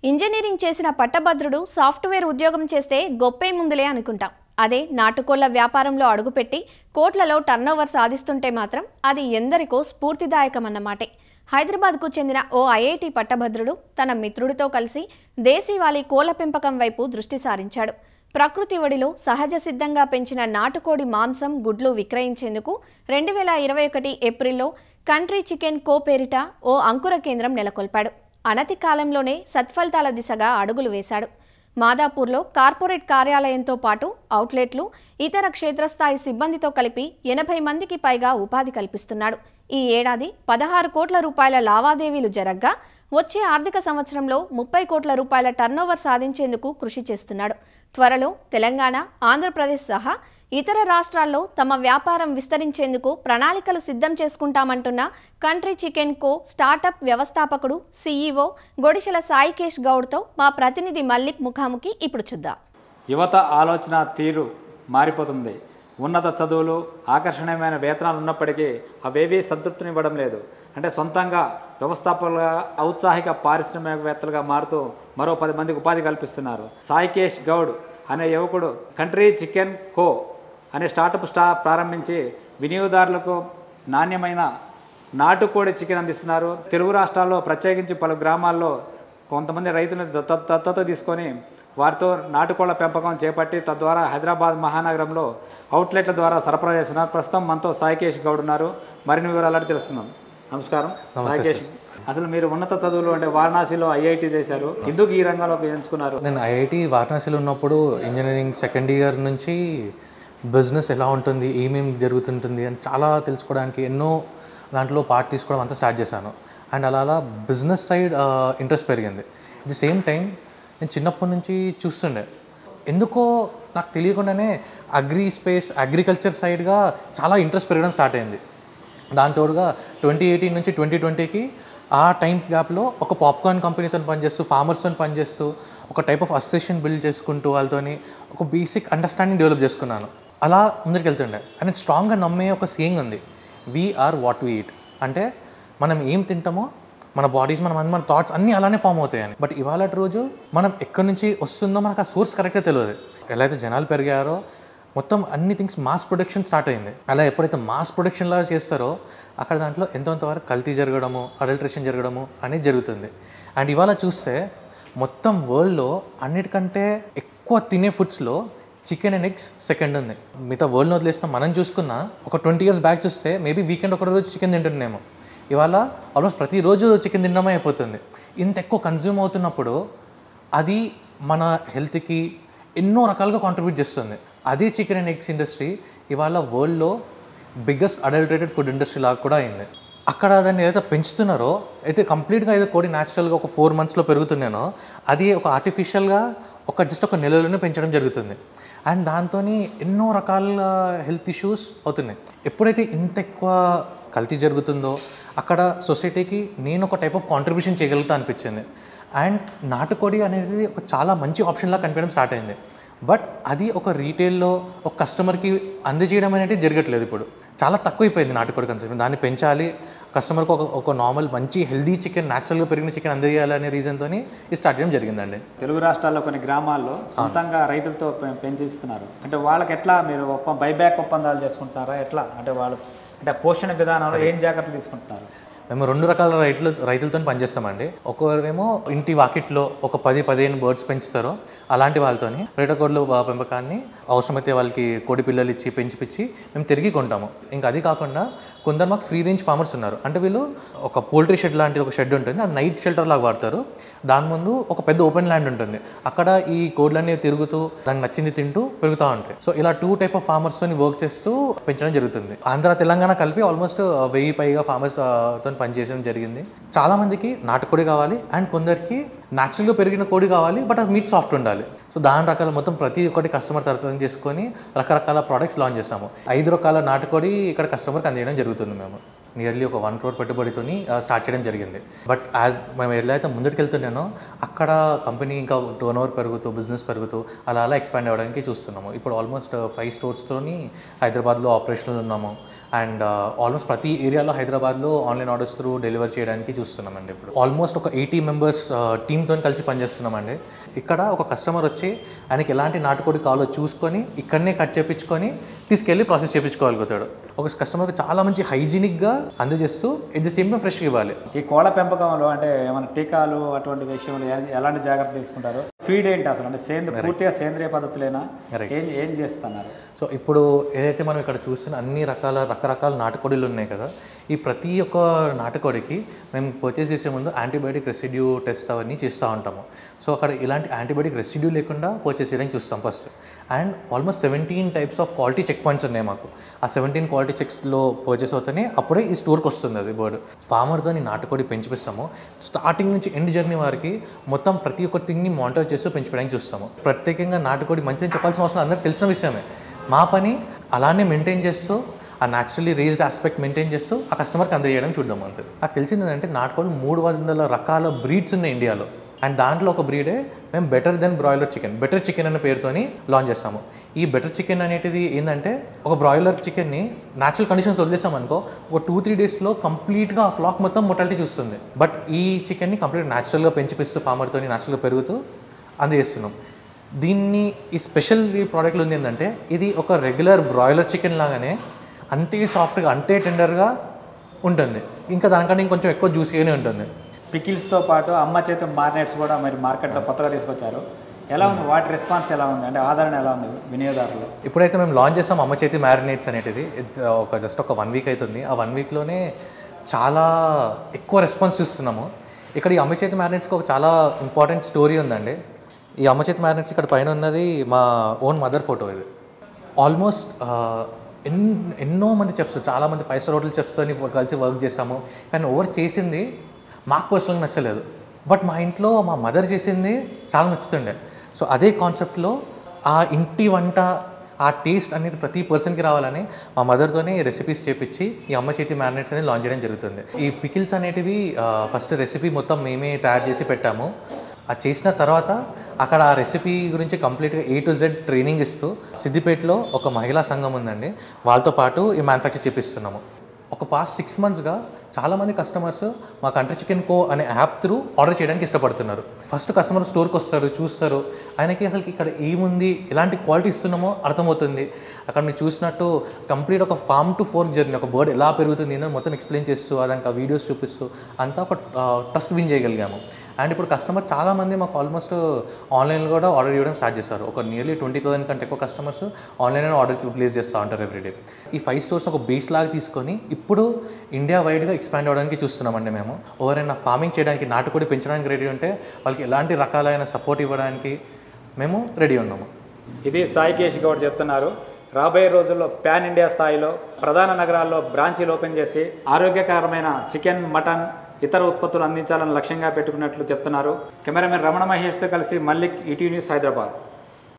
Engineering చేసిన పట్టభద్రుడు software ఉద్యోగం చేస్తే గొప్పేముందులే అనుకుంటాం. అదే నాటుకోళ్ల వ్యాపారంలో అడుగుపెట్టి కోట్లలో టర్నోవర్ సాధిస్తుంటే మాత్రం అది ఎందరికో స్ఫూర్తిదాయకమన్నమాటే. హైదరాబాద్కు చెందిన ఓ ఐఐటి పట్టభద్రుడు తన మిత్రుడితో కలిసి దేశీవాళీ కోళ్ల పెంపకం వైపు దృష్టి సారించాడు. ప్రకృతి ఒడిలో సహజ సిద్ధంగా పెంచిన నాటుకోడి మాంసం, గుడ్లు విక్రయించేందుకు 2021 ఏప్రిల్లో కంట్రీ చికెన్ కో పేరిట ఓ అంకుర కేంద్రం నెలకొల్పాడు. అనతి కాలంలోనే సత్ఫలితాల దిశగా అడుగులు వేశాడు. మాదాపూర్లో కార్పొరేట్ కార్యాలయంతో పాటు అవుట్లెట్లు, ఇతర క్షేత్రస్థాయి సిబ్బందితో కలిపి 80 మందికి పైగా ఉపాధి కల్పిస్తున్నాడు. ఈ ఏడాది 16 కోట్ల రూపాయల లావాదేవీలు జరగ్గా వచ్చే ఆర్థిక సంవత్సరంలో 30 కోట్ల రూపాయల టర్నోవర్ సాధించేందుకు కృషి చేస్తున్నాడు. త్వరలో తెలంగాణ, ఆంధ్రప్రదేశ్ సహా ఇతర రాష్ట్రాల్లో తమ వ్యాపారం విస్తరించేందుకు ప్రణాళికలు సిద్ధం చేసుకుంటామంటున్న కంట్రీ చికెన్ కో స్టార్టప్ వ్యవస్థాపకుడు, సీఈఓ గొడిశెల సాయికేష్ గౌడ్తో మా ప్రతినిధి మల్లిక్ ముఖాముఖి ఇప్పుడు చూద్దాం. యువత ఆలోచన తీరు మారిపోతుంది. ఉన్నత చదువులు, ఆకర్షణీయమైన వేతనాలు ఉన్నప్పటికీ అవేవీ సంతృప్తినివ్వడం లేదు. అంటే సొంతంగా వ్యవస్థాపకులుగా, ఔత్సాహిక పారిశ్రామికవేత్తలుగా మారుతూ మరో 10 మందికి ఉపాధి కల్పిస్తున్నారు. సాయికేష్ గౌడ్ అనే యువకుడు కంట్రీ చికెన్ కో అనే స్టార్టప్ ప్రారంభించి వినియోగదారులకు నాణ్యమైన నాటుకోడి చికెన్ అందిస్తున్నారు. తెలుగు రాష్ట్రాల్లో ప్రత్యేకించి పలు గ్రామాల్లో కొంతమంది రైతులను దత్తత తీసుకొని వారితో నాటుకోళ్ల పెంపకం చేపట్టి తద్వారా హైదరాబాద్ మహానగరంలో అవుట్లెట్ల ద్వారా సరఫరా చేస్తున్నారు. ప్రస్తుతం మనతో సాయికేష్ గౌడ్ ఉన్నారు. మరిన్ని వివరాలు తెలుస్తున్నాం. నమస్కారం సాయికేష్. అసలు మీరు ఉన్నత చదువులు అంటే వారణాసిలో ఐఐటి చేశారు, ఎందుకు ఈ రంగంలోకి ఎంచుకున్నారు? నేను ఐఐటి వారణాసిలో ఉన్నప్పుడు ఇంజనీరింగ్ సెకండ్ ఇయర్ నుంచి బిజినెస్ ఎలా ఉంటుంది, ఏమేమి జరుగుతుంటుంది అని చాలా తెలుసుకోవడానికి ఎన్నో దాంట్లో పార్ట్ తీసుకోవడం అంతా స్టార్ట్ చేశాను. అండ్ అలా బిజినెస్ సైడ్ ఇంట్రెస్ట్ పెరిగింది. అట్ ది సేమ్ టైం నేను చిన్నప్పటి నుంచి చూస్తుండే, ఎందుకో నాకు తెలియకుండానే అగ్రికల్చర్ సైడ్గా చాలా ఇంట్రెస్ట్ పెరగడం స్టార్ట్ అయింది. దాని తోడుగా 2018 నుంచి 2020కి ఆ టైం గ్యాప్లో ఒక పాప్కార్న్ కంపెనీతో పనిచేస్తూ, ఫార్మర్స్తో పనిచేస్తూ, ఒక టైప్ ఆఫ్ అసోసియేషన్ బిల్డ్ చేసుకుంటూ వాళ్ళతోని ఒక బేసిక్ అండర్స్టాండింగ్ డెవలప్ చేసుకున్నాను. అలా ముందరికి వెళ్తుండే. అండ్ స్ట్రాంగ్గా నమ్మే ఒక సేయింగ్ ఉంది, we are what we eat. అంటే మనం ఏం తింటామో మన బాడీస్, మన థాట్స్ అన్నీ అలానే ఫామ్ అవుతాయని. బట్ ఇవాళ రోజు మనం ఎక్కడి నుంచి వస్తుందో మనకు ఆ సోర్స్ కరెక్ట్గా తెలియదు. ఎలా అయితే జనాలు పెరిగారో మొత్తం అన్ని థింగ్స్ మాస్ ప్రొడక్షన్ స్టార్ట్ అయింది. అలా ఎప్పుడైతే మాస్ ప్రొడక్షన్ లాగా చేస్తారో అక్కడ దాంట్లో ఎంతవరకు కల్తీ జరగడము, అడల్ట్రేషన్ జరగడము అనేది జరుగుతుంది. అండ్ ఇవాళ చూస్తే మొత్తం వరల్డ్లో అన్నిటికంటే ఎక్కువ తినే ఫుడ్స్లో చికెన్ అండ్ ఎగ్స్ సెకండ్ ఉంది. మిగతా వరల్డ్ని వదిలేసిన మనం చూసుకున్న ఒక 20 years బ్యాక్ చూస్తే మేబీ వీకెండ్ ఒక రోజు చికెన్ తింటున్నామో, ఇవాళ ఆల్మోస్ట్ ప్రతిరోజు చికెన్ తినడమే అయిపోతుంది. ఇంత ఎక్కువ కన్జ్యూమ్ అవుతున్నప్పుడు అది మన హెల్త్కి ఎన్నో రకాలుగా కాంట్రిబ్యూట్ చేస్తుంది. అదే చికెన్ అండ్ ఎగ్స్ ఇండస్ట్రీ ఇవాళ వరల్డ్లో బిగ్గెస్ట్ అడల్టరేటెడ్ ఫుడ్ ఇండస్ట్రీ లాగా కూడా అయింది. అక్కడ దాన్ని ఏదైతే పెంచుతున్నారో, అయితే కంప్లీట్గా ఏదో కోడి న్యాచురల్గా ఒక 4 monthsలో పెరుగుతున్నానో అది ఒక ఆర్టిఫిషియల్గా జస్ట్ ఒక నెలలోనే పెంచడం జరుగుతుంది. అండ్ దాంతో ఎన్నో రకాల హెల్త్ ఇష్యూస్ అవుతున్నాయి. ఎప్పుడైతే ఇంత ఎక్కువ కల్తీ జరుగుతుందో అక్కడ సొసైటీకి నేను ఒక టైప్ ఆఫ్ కాంట్రిబ్యూషన్ చేయగలుగుతా అనిపించింది. అండ్ నాటుకోడి అనేది ఒక చాలా మంచి ఆప్షన్లా కనిపించడం స్టార్ట్ అయింది. బట్ అది ఒక రీటైల్లో ఒక కస్టమర్కి అందజేయడం అనేది జరగట్లేదు. ఇప్పుడు చాలా తక్కువైపోయింది నాటుకోడి కన్సెప్ట్. దాన్ని పెంచాలి, కస్టమర్కి ఒక నార్మల్ మంచి హెల్దీ చికెన్, న్యాచురల్గా పెరిగిన చికెన్ అందజేయాలనే రీజన్తో ఇది స్టార్ట్ చేయడం జరిగిందండి. తెలుగు రాష్ట్రాల్లో కొన్ని గ్రామాల్లో సొంతంగా రైతులతో పెంచిస్తున్నారు. అంటే వాళ్ళకి ఎట్లా మీరు బైబ్యాక్ ఒప్పందాలు చేసుకుంటున్నారా, ఎట్లా అంటే వాళ్ళు అంటే పోషణ విధానంలో ఏం జాగ్రత్తలు తీసుకుంటున్నారు? మేము 2 రకాల రైతులతో పనిచేస్తామండి. ఒకరేమో ఇంటి వాకిట్లో ఒక 10-15 బర్డ్స్ పెంచుతారో అలాంటి వాళ్ళతోని వేటకోడ్ల పెంపకాన్ని అవసరమైతే వాళ్ళకి కోడి పిల్లలు ఇచ్చి పెంచిపిచ్చి మేము తిరిగి కొంటాము. ఇంకా అది కాకుండా కొందరు మాకు ఫ్రీ రేంజ్ ఫార్మర్స్ ఉన్నారు. అంటే వీళ్ళు ఒక పోల్ట్రీ షెడ్ లాంటిది ఒక షెడ్ ఉంటుంది, అది నైట్ షెల్టర్ లాగా వాడతారు. దాని ముందు ఒక పెద్ద ఓపెన్ ల్యాండ్ ఉంటుంది, అక్కడ ఈ కోడ్లన్నీ తిరుగుతూ దానికి నచ్చింది తింటూ పెరుగుతూ ఉంటాయి. సో ఇలా 2 type ఆఫ్ ఫార్మర్స్తో వర్క్ చేస్తూ పెంచడం జరుగుతుంది. ఆంధ్ర, తెలంగాణ కలిపి ఆల్మోస్ట్ 1000 పైగా ఫార్మర్స్తో పనిచేయడం జరిగింది. చాలామందికి నాటుకోడి కావాలి అండ్ కొందరికి న్యాచురల్గా పెరిగిన కోడి కావాలి, బట్ అది మీట్ సాఫ్ట్ ఉండాలి. సో దాని రకాల మొత్తం ప్రతి ఒక్కటి కస్టమర్ తరఫున చేసుకొని రకరకాల ప్రోడక్ట్స్ లాంచ్ చేస్తాము. 5 రకాల నాటుకోడి ఇక్కడ కస్టమర్కి అందజేయడం జరుగుతుంది. మేము నియర్లీ ఒక 1 crore పెట్టుబడితో స్టార్ట్ చేయడం జరిగింది. బట్ మేము ఎలా అయితే ముందుకు వెళ్తున్నానో అక్కడ కంపెనీ ఇంకా టర్నోవర్ పెరుగుతూ, బిజినెస్ పెరుగుతూ అలా ఎక్స్పాండ్ అవ్వడానికి చూస్తున్నాము. ఇప్పుడు ఆల్మోస్ట్ 5 stores హైదరాబాద్లో ఆపరేషన్లో ఉన్నాము. అండ్ ఆల్మోస్ట్ ప్రతి ఏరియాలో హైదరాబాద్లో ఆన్లైన్ ఆర్డర్స్ త్రూ డెలివరీ చేయడానికి చూస్తున్నామండి. ఇప్పుడు ఆల్మోస్ట్ ఒక 80 మెంబర్స్ టీమ్తో కలిసి పనిచేస్తున్నామండి. ఇక్కడ ఒక కస్టమర్ వచ్చి ఆయనకి ఎలాంటి నాటుకోడి కావాలో చూసుకొని ఇక్కడనే కట్ చేయించుకొని తీసుకెళ్ళి ప్రాసెస్ చేయించుకోగలుగుతాడు. ఒక కస్టమర్కి చాలా మంచి హైజీనిక్గా అందజేస్తూ ఎట్ ది సేమ్ టైం ఫ్రెష్గా ఇవ్వాలి. ఈ కోళ్ళ పెంపకంలో అంటే ఏమైనా టీకాలు అటువంటి విషయంలో ఎలాంటి జాగ్రత్త తీసుకుంటారు? ఫీడ్ ఏంటి అసలు? అంటే పూర్తిగా సేంద్రియ పద్ధతులేనా? ఏం చేస్తున్నారు? సో ఇప్పుడు ఏదైతే మనం ఇక్కడ చూస్తున్న అన్ని రకరకాల నాటుకోడిలు ఉన్నాయి కదా, ఈ ప్రతి ఒక్క నాటుకోడికి మేము పర్చేస్ చేసే ముందు యాంటీబయాటిక్ రెసిడ్యూ టెస్ట్ అవన్నీ చేస్తూ ఉంటాము. సో అక్కడ ఇలాంటి యాంటీబయాటిక్ రెసిడ్యూ లేకుండా పర్చేస్ చేయడానికి చూస్తాం first. And almost 17 types of quality check points ఉన్నాయి మాకు. ఆ 17 క్వాలిటీ చెక్స్లో పర్చేస్ అవుతానే అప్పుడే ఈ స్టోర్కి వస్తుంది అది బర్డ్. ఫార్మర్తో నాటుకోడి పెంచిపిస్తాము. స్టార్టింగ్ నుంచి ఎండ్ జర్నీ వారికి మొత్తం ప్రతి ఒక్క థింగ్ని మానిటర్ చేస్తూ పెంచడానికి చూస్తాము. ప్రత్యేకంగా నాటుకోడి మంచిదని చెప్పాల్సిన అవసరం అందరికీ తెలిసిన విషయమే. మా పని అలానే మెయింటైన్ చేస్తూ ఆ న్యాచురల్లీ రేజ్డ్ ఆస్పెక్ట్ మెయింటైన్ చేస్తూ ఆ కస్టమర్కి అందజేయడం చూద్దాం అంతే. నాకు తెలిసింది ఏంటంటే నాటుకోళ్ళు 300 రకాల బ్రీడ్స్ ఉన్నాయి ఇండియాలో. అండ్ దాంట్లో ఒక బ్రీడే మేము better than broiler chicken, better chicken అనే పేరుతోని లాంచ్ చేస్తాము. ఈ బెటర్ చికెన్ అనేది ఏంటంటే ఒక బ్రాయిలర్ చికెన్ని న్యాచురల్ కండిషన్స్ వదిలేసాం అనుకో, ఒక 2-3 డేస్లో కంప్లీట్గా ఆ ఫ్లాక్ మొత్తం మొటాలిటీ చూస్తుంది. బట్ ఈ చికెన్ని కంప్లీట్ న్యాచురల్గా పెంచిపిస్తూ ఫార్మర్తో న్యాచురల్గా పెరుగుతూ అందజేస్తున్నాం. దీన్ని ఈ స్పెషల్ ఈ ప్రోడక్ట్లో ఉంది ఏంటంటే ఇది ఒక రెగ్యులర్ బ్రాయిలర్ చికెన్ లాగానే అంతే సాఫ్ట్గా అంతే టెండర్గా ఉంటుంది. ఇంకా దానికన్నా ఇంకొంచెం ఎక్కువ జ్యూసీగానే ఉంటుంది. పికిల్స్తో పాటు అమ్మ చేతి మ్యారినేట్స్ కూడా మరి మార్కెట్లో కొత్తగా తీసుకొచ్చారు. ఎలా ఉంది వాటి రెస్పాన్స్? ఎలా ఉంది అంటే ఆదరణ ఎలా ఉంది వినియోగదారులు? ఇప్పుడైతే మేము లాంచ్ చేస్తాం అమ్మ చేతి మ్యారినేట్స్ అనేది. జస్ట్ ఒక 1 వీక్ అవుతుంది. ఆ 1 వీక్లోనే చాలా ఎక్కువ రెస్పాన్స్ చూస్తున్నాము. ఇక్కడ ఈ అమ్మ చేతి మ్యారినేట్స్కి ఒక చాలా ఇంపార్టెంట్ స్టోరీ ఉందండి. ఈ అమ్మ చేతి మ్యారినేట్స్ ఇక్కడ పైన ఉన్నది మా ఓన్ మదర్ ఫోటో. ఇది ఆల్మోస్ట్ ఎన్నో మంది చెఫ్స్, చాలామంది 5 స్టార్ హోటల్ చెఫ్స్తో కలిసి వర్క్ చేసాము. కానీ ఓవర్ చేసింది మాకు పర్సనల్గా నచ్చలేదు. బట్ మా ఇంట్లో మా మదర్ చేసింది చాలా నచ్చుతుండే. సో అదే కాన్సెప్ట్లో ఆ ఇంటి వంట ఆ టేస్ట్ అనేది ప్రతి పర్సన్కి రావాలని మా మదర్తోనే రెసిపీస్ చేపించి ఈ అమ్మ చేతి మ్యారినేట్స్ అనేది లాంచ్ చేయడం జరుగుతుంది. ఈ పికిల్స్ అనేటివి ఫస్ట్ రెసిపీ మొత్తం మేమే తయారు చేసి పెట్టాము. అది చేసిన తర్వాత అక్కడ ఆ రెసిపీ గురించి కంప్లీట్గా A to Z ట్రైనింగ్ ఇస్తూ సిద్దిపేటలో ఒక మహిళా సంఘం ఉందండి, వాళ్ళతో పాటు ఈ మ్యానుఫ్యాక్చర్ చేపిస్తున్నాము. ఒక పాస్ట్ 6 monthsగా చాలామంది కస్టమర్స్ మా కంట్రీ చికెన్ కో అనే యాప్ త్రూ ఆర్డర్ చేయడానికి ఇష్టపడుతున్నారు. ఫస్ట్ కస్టమర్ స్టోర్కి వస్తారు, చూస్తారు, ఆయనకి అసలు ఇక్కడ ఏముంది, ఎలాంటి క్వాలిటీ ఇస్తున్నామో అర్థమవుతుంది. అక్కడ మీరు చూసినట్టు కంప్లీట్ ఒక ఫార్మ్ టు ఫోర్క్ జర్నీ, ఒక బర్డ్ ఎలా పెరుగుతుంది అని మొత్తం ఎక్స్ప్లెయిన్ చేస్తూ దానికి ఆ వీడియోస్ చూపిస్తూ అంతా ఒక ట్రస్ట్ విన్ చేయగలిగాము. అండ్ ఇప్పుడు కస్టమర్ చాలామంది మాకు ఆల్మోస్ట్ ఆన్లైన్లో కూడా ఆర్డర్ ఇవ్వడం స్టార్ట్ చేస్తారు. ఒక నియర్లీ 20,000 కంటే ఎక్కువ కస్టమర్స్ ఆన్లైన్లో ఆర్డర్ ప్లేస్ చేస్తూ ఉంటారు ఎవ్రీడే. ఈ 5 స్టోర్స్ ఒక బేస్ లాగా తీసుకొని ఇప్పుడు ఇండియా వైడ్గా ఎక్స్పాండ్ అవ్వడానికి చూస్తున్నామండి. మేము ఎవరైనా ఫార్మింగ్ చేయడానికి, నాటుకోడి పెంచడానికి రెడీ ఉంటే వాళ్ళకి ఎలాంటి రకాలైన సపోర్ట్ ఇవ్వడానికి మేము రెడీ ఉన్నాము. ఇది సాయికేష్ గౌడ్ చెప్తున్నారు. రాబోయే రోజుల్లో ప్యాన్ ఇండియా స్థాయిలో ప్రధాన నగరాల్లో బ్రాంచీలు ఓపెన్ చేసి ఆరోగ్యకరమైన చికెన్, మటన్, ఇతర ఉత్పత్తులు అందించాలని లక్ష్యంగా పెట్టుకున్నట్లు చెప్తున్నారు. కెమెరామెన్ రమణ మహేష్తో కలిసి మల్లిక్, ఈటీవీ న్యూస్, హైదరాబాద్.